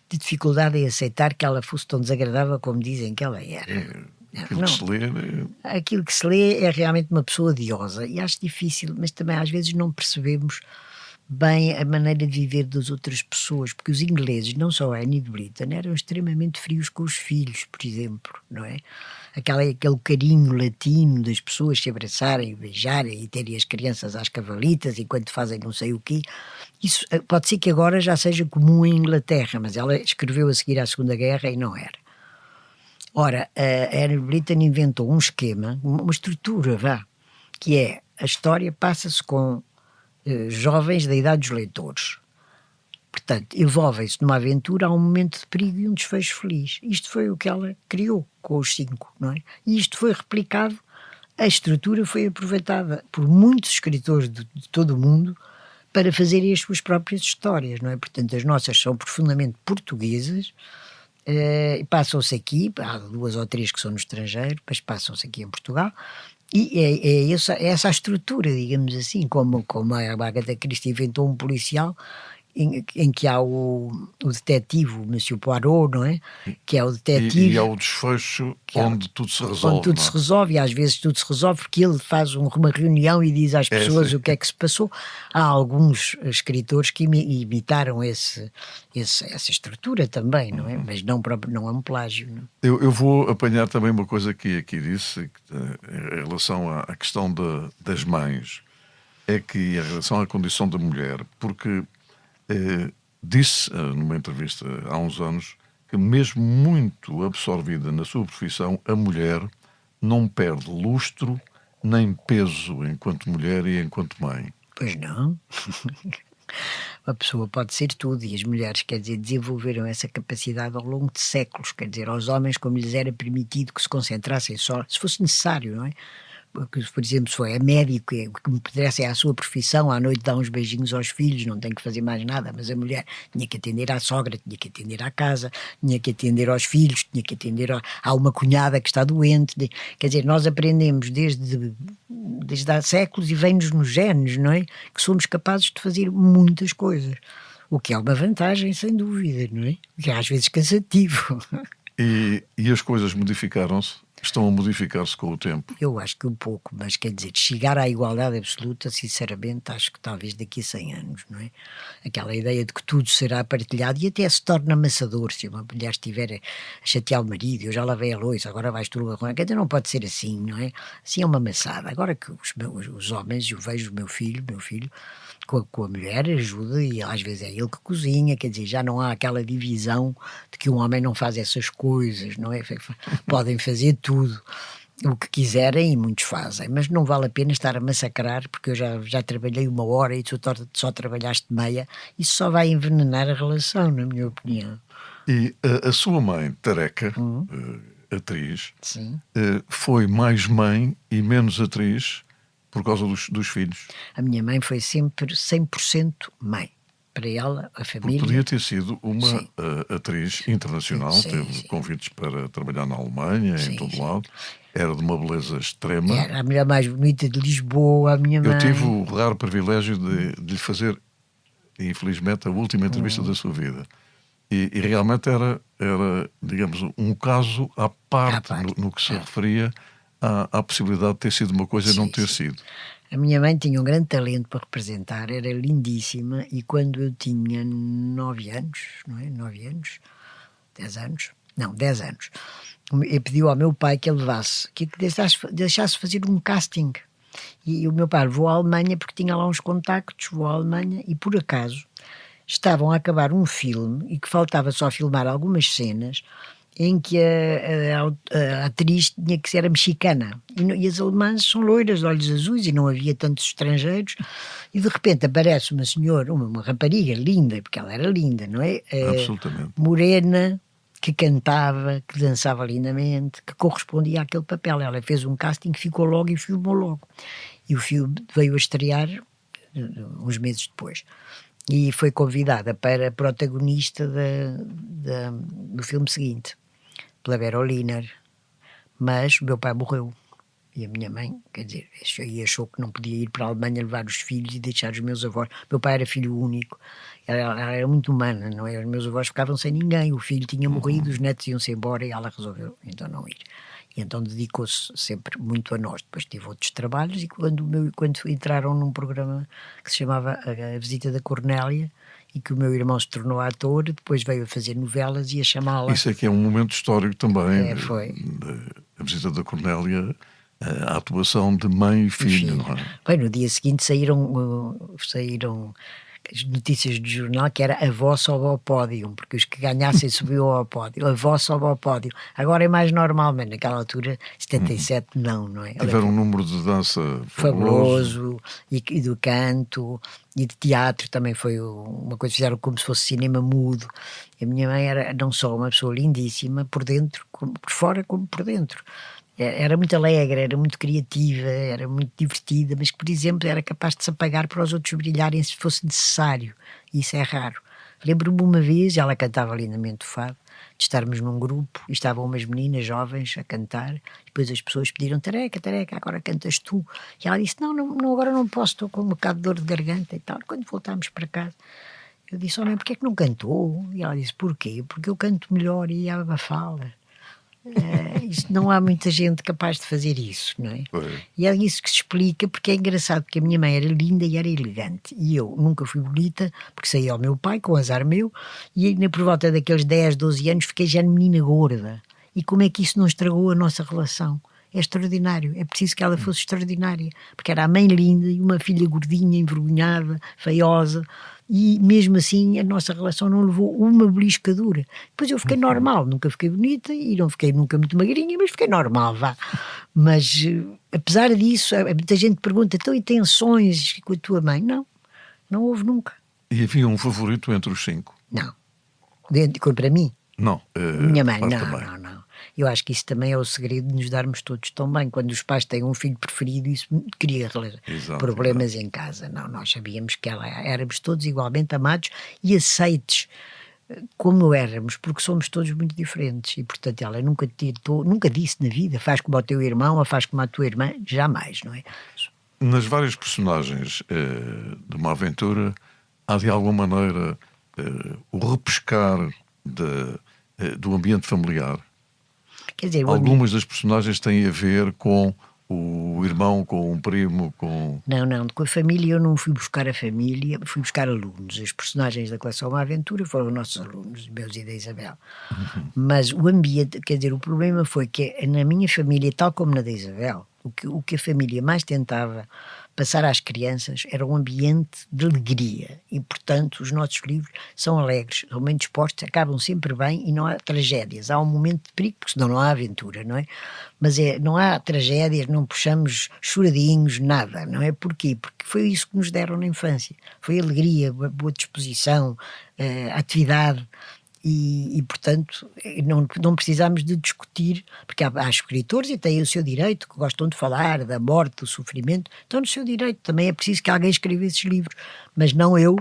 de dificuldade em aceitar que ela fosse tão desagradável como dizem que ela era. Aquilo que se lê... Aquilo que se lê é realmente uma pessoa odiosa e acho difícil, mas também às vezes não percebemos bem a maneira de viver das outras pessoas, porque os ingleses, não só a Enid Blyton, eram extremamente frios com os filhos, por exemplo, não é? Aquele carinho latino das pessoas se abraçarem, beijarem e terem as crianças às cavalitas enquanto fazem não sei o quê. Isso pode ser que agora já seja comum em Inglaterra, mas ela escreveu a seguir à Segunda Guerra e não era. Ora, a Anne Britton inventou um esquema, uma estrutura, que é, a história passa-se com jovens da idade dos leitores. Portanto, envolvem-se numa aventura, há um momento de perigo e um desfecho feliz. Isto foi o que ela criou com os 5, não é? E isto foi replicado, a estrutura foi aproveitada por muitos escritores de todo o mundo para fazerem as suas próprias histórias, não é? Portanto, as nossas são profundamente portuguesas, passam-se aqui, há 2 ou 3 que são no estrangeiro, mas passam-se aqui em Portugal, e é essa a estrutura, digamos assim, como a Agatha Christie inventou um policial em que há o detetive, o Monsieur Poirot, não é? Que é o detetive. E há o desfecho onde tudo se resolve. Onde tudo se resolve, e às vezes tudo se resolve porque ele faz uma reunião e diz às pessoas o que é que se passou. Há alguns escritores que imitaram essa estrutura também, não é? Mas não é um plágio. Não? Eu vou apanhar também uma coisa que aqui disse, em relação à questão das mães, é que em relação à condição da mulher, porque disse numa entrevista há uns anos que mesmo muito absorvida na sua profissão, a mulher não perde lustro nem peso enquanto mulher e enquanto mãe. Pois não. A pessoa pode ser tudo, e as mulheres, quer dizer, desenvolveram essa capacidade ao longo de séculos, quer dizer, aos homens como lhes era permitido que se concentrassem só, se fosse necessário, não é? Porque, por exemplo, se for médico, que me pudesse à sua profissão, à noite dá uns beijinhos aos filhos, não tem que fazer mais nada, mas a mulher tinha que atender à sogra, tinha que atender à casa, tinha que atender aos filhos, tinha que atender a uma cunhada que está doente. Quer dizer, nós aprendemos desde há séculos e vem-nos nos genes, não é? Que somos capazes de fazer muitas coisas, o que é uma vantagem, sem dúvida, não é? O que é às vezes cansativo. E as coisas modificaram-se? Estão a modificar-se com o tempo? Eu acho que um pouco, mas quer dizer, chegar à igualdade absoluta, sinceramente, acho que talvez daqui a 100 anos, não é? Aquela ideia de que tudo será partilhado e até se torna amassador, se uma mulher estiver a chatear o marido, eu já lavei a louça, agora vais tu lavar, quer dizer, não pode ser assim, não é? Assim é uma amassada. Agora que os homens, eu vejo o meu filho, com a mulher ajuda e às vezes é ele que cozinha, quer dizer, já não há aquela divisão de que um homem não faz essas coisas, não é? Podem fazer tudo o que quiserem e muitos fazem, mas não vale a pena estar a massacrar, porque eu já trabalhei 1 hora e tu só trabalhaste meia, isso só vai envenenar a relação, na minha opinião. E a sua mãe, Tareca, atriz, Sim. Foi mais mãe e menos atriz por causa dos filhos? A minha mãe foi sempre 100% mãe. Para ela, a família... Porque podia ter sido uma Sim. Atriz internacional, Sim, teve sim. convites para trabalhar na Alemanha, Sim, em todo sim. lado, era de uma beleza extrema. Era a mulher mais bonita de Lisboa, a minha mãe. Eu tive o raro privilégio de lhe fazer, infelizmente, a última entrevista da sua vida. E realmente era, digamos, um caso à parte, no que se referia à possibilidade de ter sido uma coisa e não ter sido. A minha mãe tinha um grande talento para representar, era lindíssima, e quando eu tinha 9 anos, não é? 9 anos, 10 anos, não, 10 anos, eu pedi ao meu pai que ele que deixasse fazer um casting. E o meu pai levou à Alemanha porque tinha lá uns contactos, vou à Alemanha e por acaso estavam a acabar um filme e que faltava só filmar algumas cenas em que a atriz tinha que ser mexicana e as alemãs são loiras, de olhos azuis e não havia tantos estrangeiros e de repente aparece uma senhora, uma rapariga linda, porque ela era linda, não é? Absolutamente. Morena, que cantava, que dançava lindamente, que correspondia àquele papel. Ela fez um casting, ficou logo e filmou logo. E o filme veio a estrear uns meses depois. E foi convidada para protagonista do filme seguinte, pela Vera Oliner. Mas o meu pai morreu. E a minha mãe, quer dizer, achou que não podia ir para a Alemanha levar os filhos e deixar os meus avós. Meu pai era filho único, ela era muito humana, não é? Os meus avós ficavam sem ninguém, o filho tinha morrido, os netos iam-se embora e ela resolveu então não ir. E então dedicou-se sempre muito a nós. Depois tive outros trabalhos e quando entraram num programa que se chamava A Visita da Cornélia, e que o meu irmão se tornou ator, depois veio a fazer novelas e a chamá-la... Isso é que é um momento histórico também. Foi. A Visita da Cornélia, a atuação de mãe e filho, não é? Bem, no dia seguinte saíram as notícias do jornal, que era a avó sobe ao pódio, porque os que ganhassem subiam ao pódio, a avó sobe ao pódio. Agora é mais normal, mas naquela altura, 77, não é? Tiveram um número de dança fabuloso, e do canto, e de teatro também foi uma coisa, fizeram como se fosse cinema mudo. A minha mãe era não só uma pessoa lindíssima, por dentro, por fora como por dentro. Era muito alegre, era muito criativa, era muito divertida, mas que, por exemplo, era capaz de se apagar para os outros brilharem se fosse necessário. Isso é raro. Lembro-me uma vez, ela cantava lindamente o fado, de estarmos num grupo e estavam umas meninas jovens a cantar, e depois as pessoas pediram: Tareca, agora cantas tu. E ela disse: não, agora não posso, estou com um bocado de dor de garganta e tal. Quando voltámos para casa, eu disse: mãe, porquê é que não cantou? E ela disse: porquê? Porque eu canto melhor e ela fala. Isto, não há muita gente capaz de fazer isso, não é? E é isso que se explica, porque é engraçado, porque a minha mãe era linda e era elegante, e eu nunca fui bonita, porque saí ao meu pai, com azar meu, e ainda por volta daqueles 10, 12 anos fiquei já menina gorda. E como é que isso não estragou a nossa relação? É extraordinário, é preciso que ela fosse extraordinária, porque era a mãe linda e uma filha gordinha, envergonhada, feiosa, e mesmo assim a nossa relação não levou uma beliscadura. Depois eu fiquei normal, nunca fiquei bonita e não fiquei nunca muito magrinha, mas fiquei normal, vá. Mas apesar disso, muita gente pergunta: então, e tensões com a tua mãe? Não houve nunca. E havia um favorito entre os 5? Não. Para mim? Não. Minha mãe, não. Eu acho que isso também é o segredo de nos darmos todos tão bem. Quando os pais têm um filho preferido, isso cria problemas em casa. Não, nós sabíamos que éramos todos igualmente amados e aceites como éramos, porque somos todos muito diferentes. E, portanto, ela nunca disse na vida: faz como ao teu irmão ou faz como à tua irmã. Jamais, não é? Nas várias personagens de uma aventura, há de alguma maneira o repescar do ambiente familiar. Quer dizer, algumas das personagens têm a ver com o irmão, com um primo, com... Não, com a família eu não fui buscar a família, fui buscar alunos. Os personagens da coleção Uma Aventura foram nossos alunos, meus e da Isabel. Mas o ambiente, quer dizer, o problema foi que na minha família, tal como na da Isabel, o que a família mais tentava passar às crianças era um ambiente de alegria, e portanto os nossos livros são alegres, são bem dispostos, acabam sempre bem e não há tragédias. Há um momento de perigo, porque senão não há aventura, não é? Mas não há tragédias, não puxamos choradinhos, nada, não é? Porquê? Porque foi isso que nos deram na infância, foi alegria, boa disposição, atividade. E portanto, não precisamos de discutir, porque há escritores e têm o seu direito, que gostam de falar da morte, do sofrimento, estão no seu direito. Também é preciso que alguém escreva esses livros, mas não eu,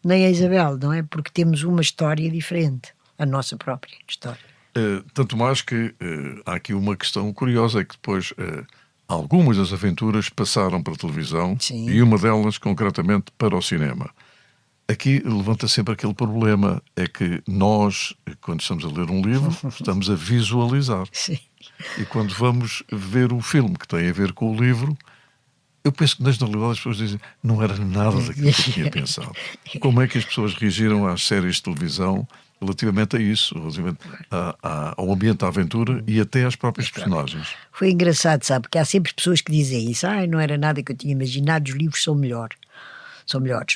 nem a Isabel, não é? Porque temos uma história diferente, a nossa própria história. Tanto mais que há aqui uma questão curiosa, é que depois algumas das aventuras passaram para a televisão. Sim. E uma delas concretamente para o cinema. Aqui levanta sempre aquele problema, é que nós, quando estamos a ler um livro, estamos a visualizar. Sim. E quando vamos ver o filme que tem a ver com o livro, eu penso que na generalidade as pessoas dizem: não era nada daquilo que eu tinha pensado. Como é que as pessoas reagiram às séries de televisão relativamente a isso, relativamente ao ambiente da aventura e até às próprias personagens? Foi engraçado, sabe, porque há sempre pessoas que dizem isso: não era nada que eu tinha imaginado, os livros são melhores,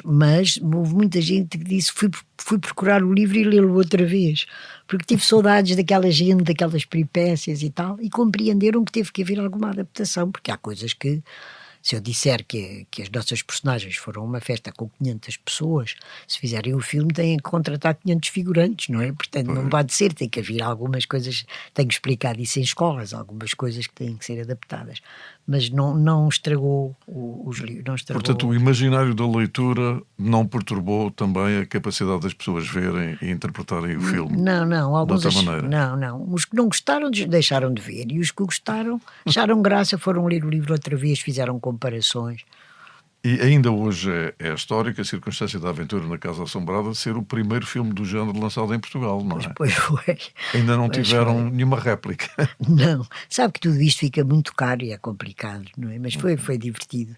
mas houve muita gente que disse: fui procurar o livro e lê-lo outra vez, porque tive saudades daquela gente, daquelas peripécias e tal, e compreenderam que teve que haver alguma adaptação, porque há coisas que, se eu disser que as nossas personagens foram uma festa com 500 pessoas, se fizerem o filme têm que contratar 500 figurantes, não é? Portanto, não pode ser, tem que haver algumas coisas, tenho explicado isso em escolas, algumas coisas que têm que ser adaptadas, mas não estragou os livros. Portanto, o imaginário da leitura não perturbou também a capacidade das pessoas verem e interpretarem o filme? Não, alguns de outra maneira. Não. Os que não gostaram deixaram de ver, e os que gostaram acharam graça, foram ler o livro outra vez, fizeram comparações. E ainda hoje é histórica a circunstância da Aventura na Casa Assombrada ser o primeiro filme do género lançado em Portugal, não é? Pois foi. Ainda não tiveram nenhuma réplica. Não, sabe que tudo isto fica muito caro e é complicado, não é? Mas foi divertido.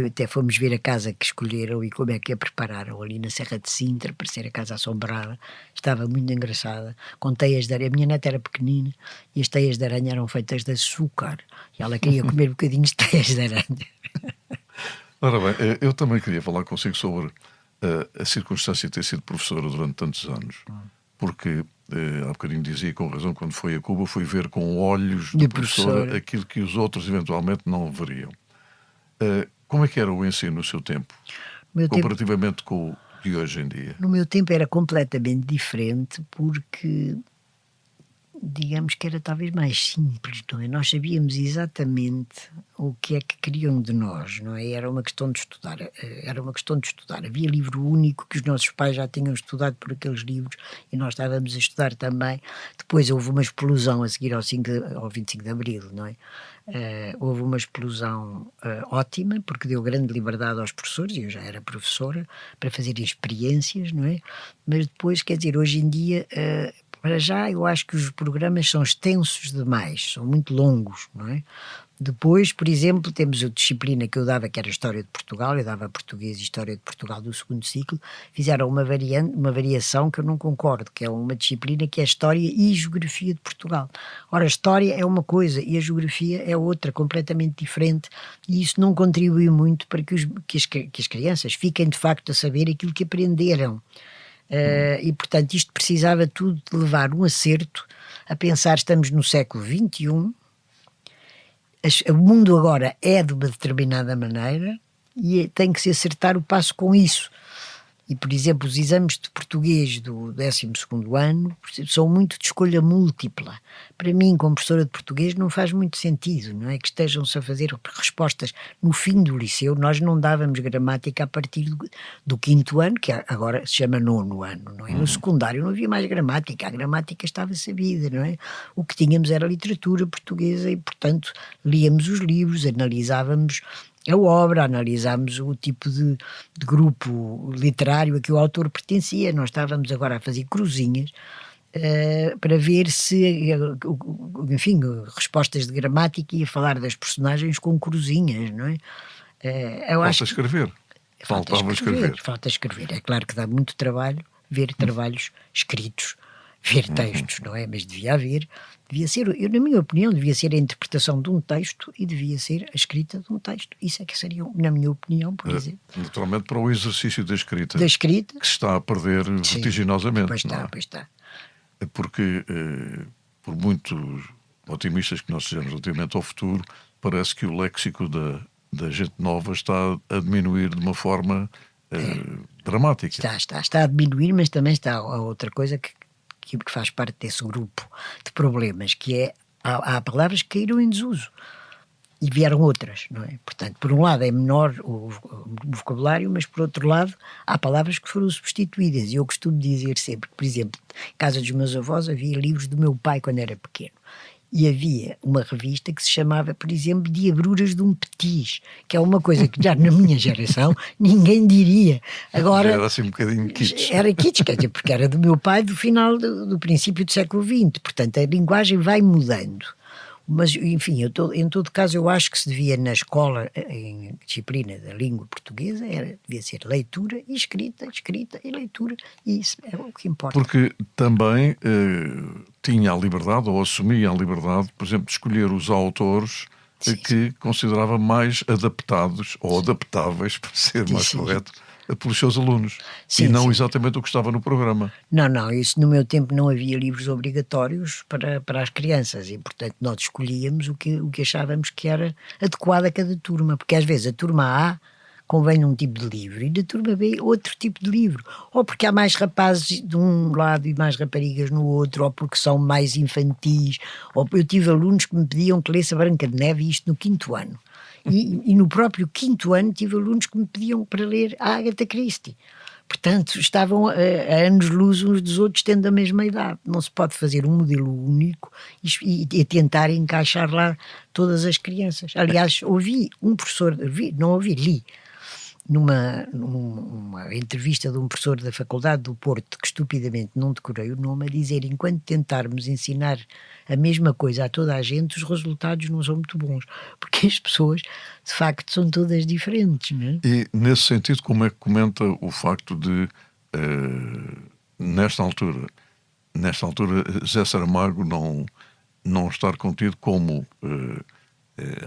Até fomos ver a casa que escolheram e como é que a prepararam ali na Serra de Sintra para ser a Casa Assombrada. Estava muito engraçada, com teias de aranha. A minha neta era pequenina e as teias de aranha eram feitas de açúcar e ela queria comer bocadinhos de teias de aranha. Ora bem, eu também queria falar consigo sobre a circunstância de ter sido professora durante tantos anos, porque há bocadinho dizia com razão, quando foi a Cuba, foi ver com olhos de professora aquilo que os outros eventualmente não veriam. Como é que era o ensino no seu tempo, comparativamente com o de hoje em dia? No meu tempo era completamente diferente, porque digamos que era talvez mais simples, não é? Nós sabíamos exatamente o que é que queriam de nós, não é? Era uma questão de estudar, Havia livro único que os nossos pais já tinham estudado por aqueles livros e nós estávamos a estudar também. Depois houve uma explosão a seguir ao 25 de Abril, não é? Houve uma explosão ótima, porque deu grande liberdade aos professores, e eu já era professora, para fazerem experiências, não é? Mas depois, quer dizer, hoje em dia... para já, eu acho que os programas são extensos demais, são muito longos, não é? Depois, por exemplo, temos a disciplina que eu dava, que era História de Portugal, eu dava Português e História de Portugal do segundo ciclo, fizeram uma variação que eu não concordo, que é uma disciplina que é História e Geografia de Portugal. Ora, a História é uma coisa e a Geografia é outra, completamente diferente, e isso não contribui muito para que as crianças fiquem de facto a saber aquilo que aprenderam. E portanto isto precisava tudo de levar um acerto a pensar, estamos no século XXI, o mundo agora é de uma determinada maneira e tem que se acertar o passo com isso. E, por exemplo, os exames de português do 12º ano são muito de escolha múltipla. Para mim, como professora de português, não faz muito sentido, não é? Que estejam-se a fazer respostas no fim do liceu. Nós não dávamos gramática a partir do 5º ano, que agora se chama 9º ano, não é? No secundário não havia mais gramática, a gramática estava sabida, não é? O que tínhamos era literatura portuguesa e, portanto, líamos os livros, analisávamos a obra, analisámos o tipo de grupo literário a que o autor pertencia. Nós estávamos agora a fazer cruzinhas para ver se, enfim, respostas de gramática e a falar das personagens com cruzinhas, não é? Falta escrever. Falta escrever. É claro que dá muito trabalho ver trabalhos escritos, ver textos, não é? Mas devia ser, na minha opinião, devia ser a interpretação de um texto e devia ser a escrita de um texto. Isso é que seria, na minha opinião, por exemplo. Naturalmente para o exercício da escrita. Que se está a perder vertiginosamente. Pois está. Porque, por muito otimistas que nós sejamos relativamente ao futuro, parece que o léxico da gente nova está a diminuir de uma forma dramática. Está a diminuir, mas também está a outra coisa que faz parte desse grupo de problemas, que é, há palavras que caíram em desuso e vieram outras, não é? Portanto, por um lado é menor o vocabulário, mas por outro lado há palavras que foram substituídas, e eu costumo dizer sempre que, por exemplo, em casa dos meus avós havia livros do meu pai quando era pequeno, e havia uma revista que se chamava, por exemplo, Diabruras de um Petis, que é uma coisa que já na minha geração ninguém diria. Agora, já era assim um bocadinho kitsch. Era kitsch, quer dizer, porque era do meu pai do final do princípio do século XX, portanto a linguagem vai mudando. Mas, enfim, em todo caso, eu acho que se devia na escola, em disciplina da língua portuguesa, devia ser leitura e escrita e leitura, e isso é o que importa. Porque também tinha a liberdade, ou assumia a liberdade, por exemplo, de escolher os autores que considerava mais adaptados, ou adaptáveis, para ser mais correto, pelos seus alunos, e não exatamente o que estava no programa. Não, isso no meu tempo não havia livros obrigatórios para as crianças, e portanto nós escolhíamos o que achávamos que era adequado a cada turma, porque às vezes a turma A convém um tipo de livro e da turma B outro tipo de livro, ou porque há mais rapazes de um lado e mais raparigas no outro, ou porque são mais infantis, ou eu tive alunos que me pediam que lesse a Branca de Neve, e isto no 5º ano. E no próprio 5º ano tive alunos que me pediam para ler a Agatha Christie. Portanto, estavam a anos-luz uns dos outros, tendo a mesma idade. Não se pode fazer um modelo único e tentar encaixar lá todas as crianças. Aliás, ouvi um professor, li numa entrevista de um professor da Faculdade do Porto, que estupidamente não decorei o nome, a dizer: enquanto tentarmos ensinar a mesma coisa a toda a gente, os resultados não são muito bons, porque as pessoas de facto são todas diferentes, não é? E nesse sentido, como é que comenta o facto de nesta altura Zé Saramago não estar contido como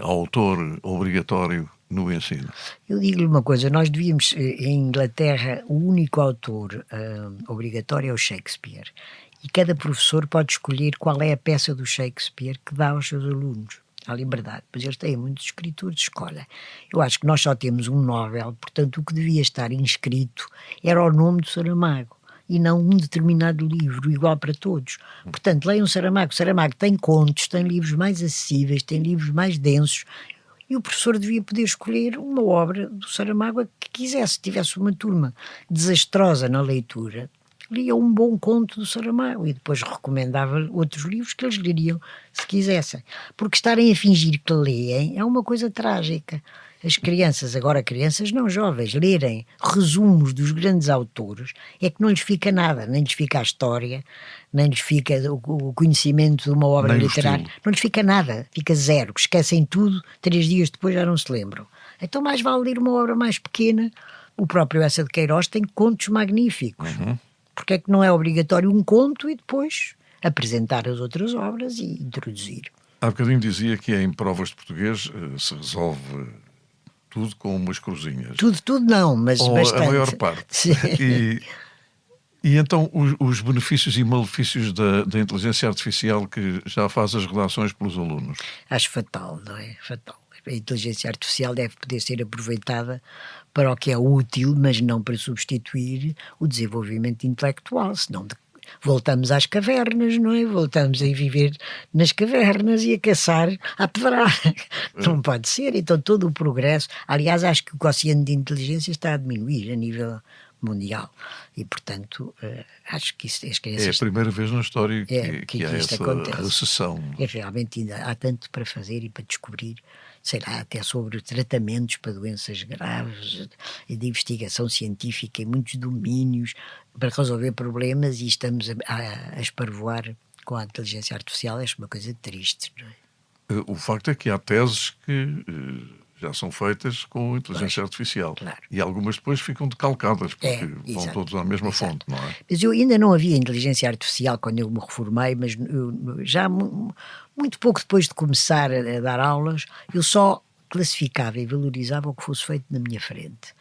autor obrigatório no ensino? Eu digo-lhe uma coisa, nós devíamos, em Inglaterra, o único autor obrigatório é o Shakespeare. E cada professor pode escolher qual é a peça do Shakespeare que dá aos seus alunos. Há liberdade, pois eles têm muitos escritores, escolhem. Eu acho que nós só temos um Nobel, portanto o que devia estar inscrito era o nome do Saramago e não um determinado livro, igual para todos. Portanto, leiam Saramago. Saramago tem contos, tem livros mais acessíveis, tem livros mais densos, e o professor devia poder escolher uma obra do Saramago que quisesse. Se tivesse uma turma desastrosa na leitura, lia um bom conto do Saramago e depois recomendava outros livros que eles liriam se quisessem. Porque estarem a fingir que leem é uma coisa trágica. As crianças, agora crianças não jovens, lerem resumos dos grandes autores é que não lhes fica nada, nem lhes fica a história, nem lhes fica o conhecimento de uma obra Nem o literária, estilo. não lhes fica nada, fica zero, que esquecem tudo, 3 dias depois já não se lembram. Então mais vale ler uma obra mais pequena. O próprio Eça de Queiroz tem contos magníficos. Porque é que não é obrigatório um conto e depois apresentar as outras obras e introduzir? Há bocadinho dizia que em provas de português se resolve tudo com umas cruzinhas. Tudo não, mas Ou bastante. a maior parte. Sim. E então os benefícios e malefícios da inteligência artificial que já faz as redações pelos alunos? Acho fatal, não é? Fatal. A inteligência artificial deve poder ser aproveitada para o que é útil, mas não para substituir o desenvolvimento intelectual, senão voltamos às cavernas, não é? Voltamos a viver nas cavernas e a caçar à pedrada. Não pode ser. Então todo o progresso, aliás, acho que o quociente de inteligência está a diminuir a nível mundial e, portanto, acho que isso, as É a crianças... primeira vez na história que há isto essa acontece. recessão. E realmente ainda há tanto para fazer e para descobrir, sei lá, até sobre tratamentos para doenças graves, e de investigação científica em muitos domínios para resolver problemas, e estamos a esparvoar com a inteligência artificial. É uma coisa triste, não é? O facto é que há teses que já são feitas com inteligência artificial. Claro. E algumas depois ficam decalcadas, porque vão exato, todos à mesma exato. fonte, não é? Mas eu ainda não havia inteligência artificial quando eu me reformei, mas já muito pouco depois de começar a dar aulas, eu só classificava e valorizava o que fosse feito na minha frente.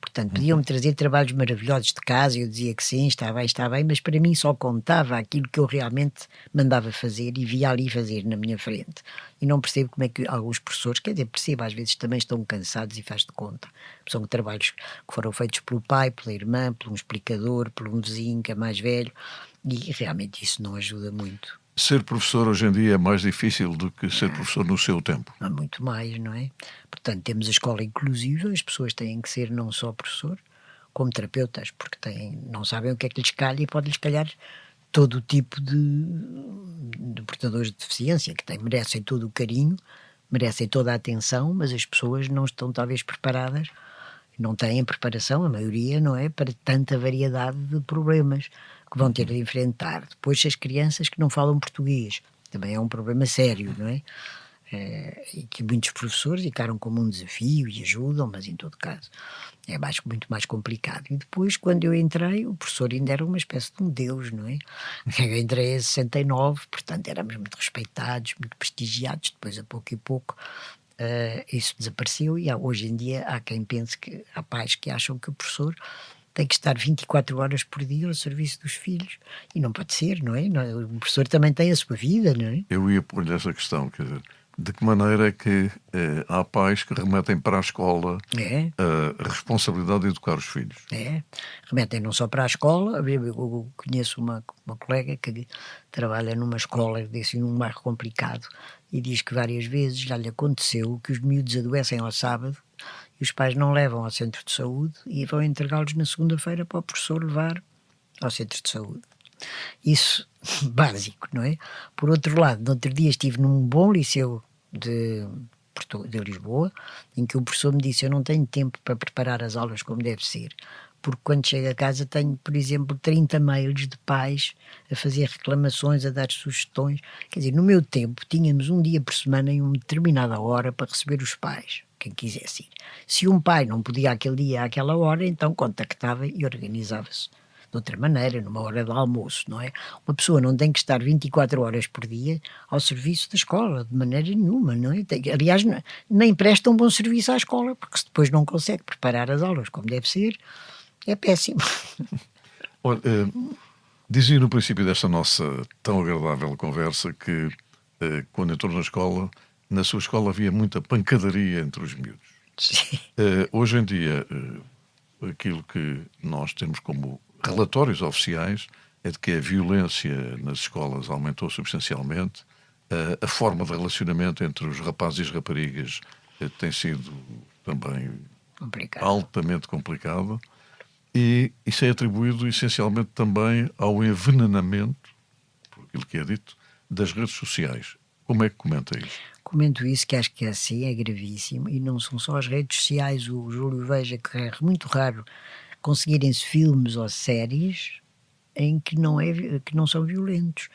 Portanto, podiam-me trazer trabalhos maravilhosos de casa e eu dizia que sim, está bem, mas para mim só contava aquilo que eu realmente mandava fazer e via ali fazer na minha frente. E não percebo como é que alguns professores, quer dizer, percebo, às vezes também estão cansados e faz de conta. São trabalhos que foram feitos pelo pai, pela irmã, por um explicador, por um vizinho que é mais velho, e realmente isso não ajuda muito. Ser professor hoje em dia é mais difícil do que ser professor no seu tempo. Há muito mais, não é? Portanto, temos a escola inclusiva, as pessoas têm que ser não só professor, como terapeutas, porque não sabem o que é que lhes calha e pode-lhes calhar todo o tipo de portadores de deficiência, que merecem todo o carinho, merecem toda a atenção, mas as pessoas não estão talvez preparadas, não têm preparação, a maioria, não é, para tanta variedade de problemas que vão ter de enfrentar. Depois, as crianças que não falam português, também é um problema sério, não é? E que muitos professores encaram como um desafio e ajudam, mas em todo caso é muito mais complicado. E depois, quando eu entrei, o professor ainda era uma espécie de um deus, não é? Eu entrei em 69, portanto éramos muito respeitados, muito prestigiados. Depois, a pouco e pouco, isso desapareceu e hoje em dia há quem pense que há pais que acham que o professor tem que estar 24 horas por dia ao serviço dos filhos, e não pode ser, não é? O professor também tem a sua vida, não é? Eu ia pôr-lhe essa questão, quer dizer, de que maneira é que há pais que remetem para a escola a responsabilidade de educar os filhos? Remetem não só para a escola. Eu conheço uma colega que trabalha numa escola de ensino um bairro complicado e diz que várias vezes já lhe aconteceu que os miúdos adoecem ao sábado e os pais não levam ao centro de saúde e vão entregá-los na segunda-feira para o professor levar ao centro de saúde. Isso, básico, não é? Por outro lado, no outro dia estive num bom liceu de Lisboa, em que o professor me disse: eu não tenho tempo para preparar as aulas como deve ser, porque quando chego a casa tenho, por exemplo, 30 mails de pais a fazer reclamações, a dar sugestões. Quer dizer, no meu tempo tínhamos um dia por semana em uma determinada hora para receber os pais, quem quisesse ir. Se um pai não podia aquele dia àquela hora, então contactava e organizava-se de outra maneira, numa hora de almoço, não é? Uma pessoa não tem que estar 24 horas por dia ao serviço da escola, de maneira nenhuma, não é? Aliás, nem presta um bom serviço à escola, porque se depois não consegue preparar as aulas como deve ser, é péssimo. Olha, dizia no princípio desta nossa tão agradável conversa que quando entrou na sua escola havia muita pancadaria entre os miúdos. Sim. Hoje em dia, aquilo que nós temos como relatórios oficiais é de que a violência nas escolas aumentou substancialmente, a forma de relacionamento entre os rapazes e as raparigas tem sido também altamente complicada, e isso é atribuído essencialmente também ao envenenamento, por aquilo que é dito, das redes sociais. Como é que comenta isso? Comento isso, que acho que é assim, é gravíssimo, e não são só as redes sociais. O Júlio veja que é muito raro conseguirem-se filmes ou séries em que não são violentos.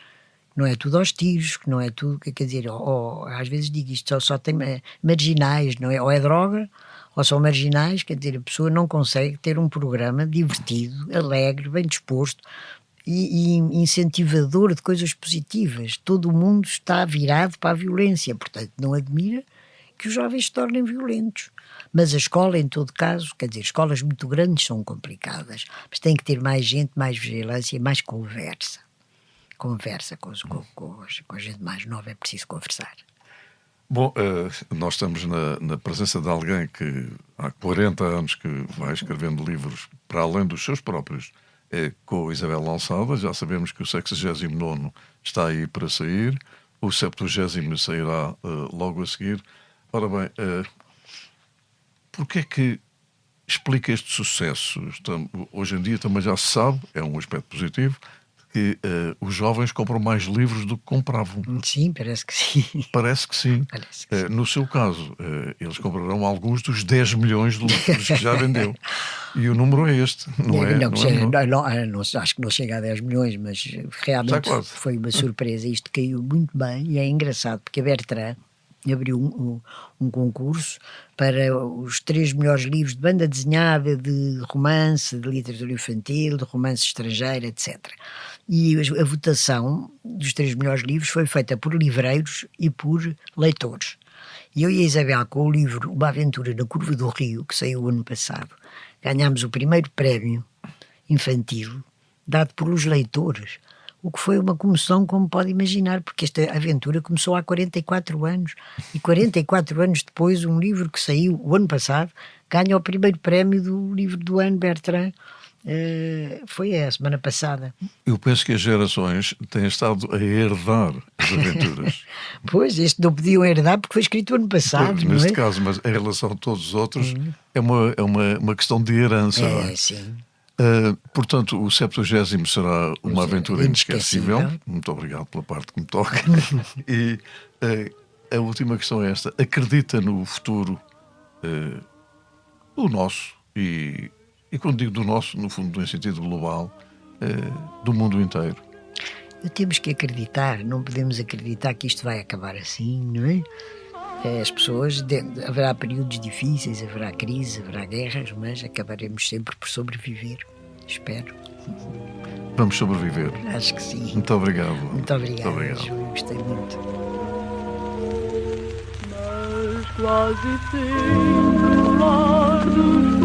Não é tudo aos tiros, que não é tudo, quer dizer, às vezes digo isto, só tem marginais, não é? Ou é droga, ou são marginais, quer dizer, a pessoa não consegue ter um programa divertido, alegre, bem disposto e incentivador de coisas positivas. Todo o mundo está virado para a violência, portanto não admira que os jovens se tornem violentos. Mas a escola, em todo caso, quer dizer, escolas muito grandes são complicadas, mas tem que ter mais gente, mais vigilância, mais conversa. Conversa com a gente mais nova, é preciso conversar. Bom, nós estamos na presença de alguém que há 40 anos que vai escrevendo livros para além dos seus próprios, com Isabel Alçada. Já sabemos que o 69º está aí para sair, o 70º sairá logo a seguir. Ora bem, porquê é que explica este sucesso? Hoje em dia também já se sabe, é um aspecto positivo, que os jovens compram mais livros do que compravam. Sim, parece que sim. Parece que sim. No seu caso, eles comprarão alguns dos 10 milhões de livros que já vendeu. E o número é este, não é? Acho que não chega a 10 milhões, mas realmente foi uma surpresa. Isto caiu muito bem e é engraçado, porque a Bertrand abriu um concurso para os 3 melhores livros de banda desenhada, de romance, de literatura infantil, de romance estrangeiro, etc. E a votação dos 3 melhores livros foi feita por livreiros e por leitores. E eu e a Isabel, com o livro Uma Aventura na Curva do Rio, que saiu o ano passado, ganhámos o primeiro prémio infantil dado pelos leitores, o que foi uma comoção, como pode imaginar, porque esta aventura começou há 44 anos, e 44 anos depois um livro que saiu o ano passado ganha o primeiro prémio do livro do ano, Bertrand. Foi a semana passada. Eu penso que as gerações têm estado a herdar as aventuras. Pois, este não podiam herdar porque foi escrito o ano passado. Pois, neste caso, mas em relação a todos os outros, é uma questão de herança. Sim. Portanto, o 70º será uma aventura inesquecível. Muito obrigado pela parte que me toca. E a última questão é esta: acredita no futuro do nosso, e quando digo do nosso, no fundo, em sentido global, do mundo inteiro? Temos que acreditar, não podemos acreditar que isto vai acabar assim, não é? As pessoas, haverá períodos difíceis, haverá crises, haverá guerras, mas acabaremos sempre por sobreviver, espero. Vamos sobreviver. Acho que sim. Muito obrigado. Muito obrigado. Júlio, gostei muito. Mas quase sempre o lar dos